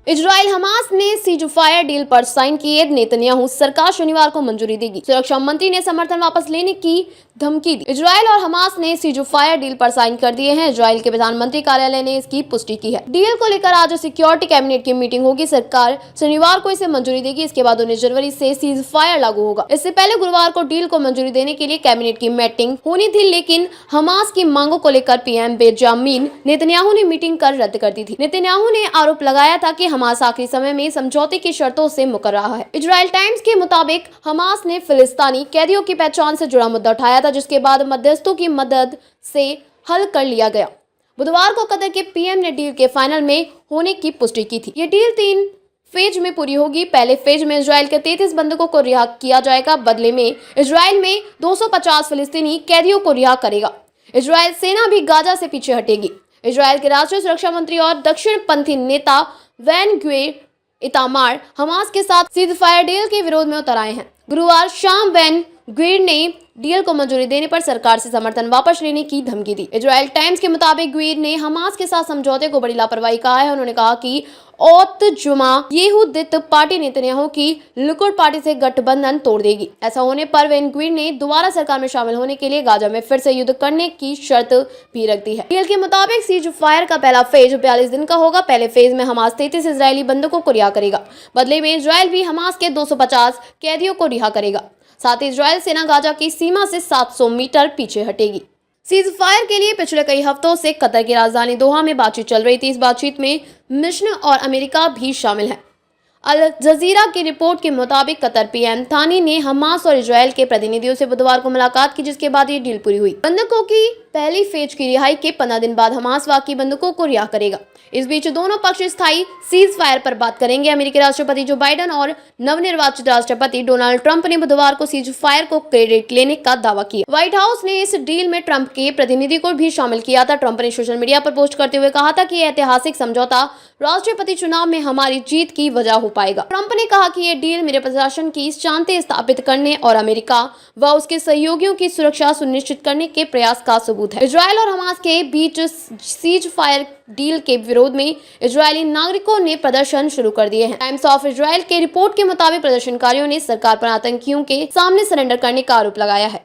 Israel Hamas ने ceasefire deal पर sign किए, नेतन्याहू सरकार शनिवार को मंजूरी देगी। सुरक्षा मंत्री ने समर्थन वापस लेने की धमकी दी। इजराइल और हमास ने सीज़फायर डील पर साइन कर दिए हैं। इजराइल के प्रधानमंत्री कार्यालय ने इसकी पुष्टि की है। डील को लेकर आज सिक्योरिटी कैबिनेट की मीटिंग होगी। सरकार शनिवार को इसे मंजूरी देगी। इसके बाद 19 जनवरी से सीज़फायर लागू होगा। इससे पहले गुरुवार को डील को मंजूरी देने के लिए कैबिनेट की मीटिंग होनी थी, लेकिन हमास की मांगों को लेकर पीएम बेंजामिन नेतन्याहू ने मीटिंग कर रद्द कर दी थी। नेतन्याहू ने आरोप लगाया था कि हमास आखिरी समय में समझौते की शर्तों से मुकर रहा है। इजराइल टाइम्स के मुताबिक हमास ने फिलिस्तीनी कैदियों की पहचान से जुड़ा मुद्दा उठाया था, जिसके बाद मध्यस्थों की मदद से हल कर लिया गया। बुधवार को कतर के पीएम ने डील के फाइनल में होने की पुष्टि की थी। ये डील 3 फेज में पूरी होगी। पहले फेज में इजराइल के 33 बंधकों को रिहा किया जाएगा। बदले में इजराइल में 250 फिलिस्तीनी कैदियों को रिहा करेगा। इजराइल सेना भी गाजा से पीछे हटेगी। इजराइल के राष्ट्रीय सुरक्षा मंत्री और दक्षिणपंथी नेता वैन ग्वेर इतामार हमास के साथ सीज़फायर डील के विरोध में उतर आए हैं। गुरुवार शाम वैन ग्वेर ने डील को मंजूरी देने पर सरकार से समर्थन वापस लेने की धमकी दी। इजराइल टाइम्स के मुताबिक ग्वेर ने हमास के साथ समझौते को बड़ी लापरवाही कहा है। उन्होंने कहा कि ओतजुमा येहूदित पार्टी नेतन्याहू की लिकुड पार्टी से गठबंधन तोड़ देगी। ऐसा होने पर वैन ग्वेर ने दोबारा सरकार में शामिल होने के लिए गाजा में फिर से युद्ध करने की शर्त भी रख दी है। डील के मुताबिक सीज़फायर का पहला फेज 42 दिन का होगा। पहले फेज में हमास 33 इजरायली बंधकों को रिहा करेगा। बदले में इजराइल भी हमास के 250 कैदियों को रिहा करेगा। साथ ही इजराइल सेना गाजा की सीमा से 700 मीटर पीछे हटेगी। सीज़फायर के लिए पिछले कई हफ्तों से कतर की राजधानी दोहा में बातचीत चल रही थी। इस बातचीत में मिस्र और अमेरिका भी शामिल है। अल जजीरा की रिपोर्ट के मुताबिक कतर पीएम थानी ने हमास और इजराइल के प्रतिनिधियों से बुधवार को मुलाकात की, जिसके बाद ये डील पूरी हुई। बंधकों की पहली फेज की रिहाई के 15 दिन बाद हमास बाकी बंधकों को रिहा करेगा। इस बीच दोनों पक्ष स्थायी सीज़फायर पर बात करेंगे। अमेरिकी राष्ट्रपति जो बाइडेन और नवनिर्वाचित राष्ट्रपति डोनाल्ड ट्रंप ने बुधवार को सीज़फायर को क्रेडिट लेने का दावा किया। व्हाइट हाउस ने इस डील में ट्रंप के प्रतिनिधि को भी शामिल किया था। ट्रंप ने सोशल मीडिया पर पोस्ट करते हुए कहा था कि यह ऐतिहासिक समझौता राष्ट्रपति चुनाव में हमारी जीत की वजह हो पाएगा। ट्रंप ने कहा कि यह डील मेरे प्रशासन की शांति स्थापित करने और अमेरिका व उसके सहयोगियों की सुरक्षा सुनिश्चित करने के प्रयास का सबूत है। इजराइल और हमास के बीच सीज़फायर डील के विरोध में इजरायली नागरिकों ने प्रदर्शन शुरू कर दिए हैं। टाइम्स ऑफ इजराइल के रिपोर्ट के मुताबिक प्रदर्शनकारियों ने सरकार पर आतंकियों के सामने सरेंडर करने का आरोप लगाया है।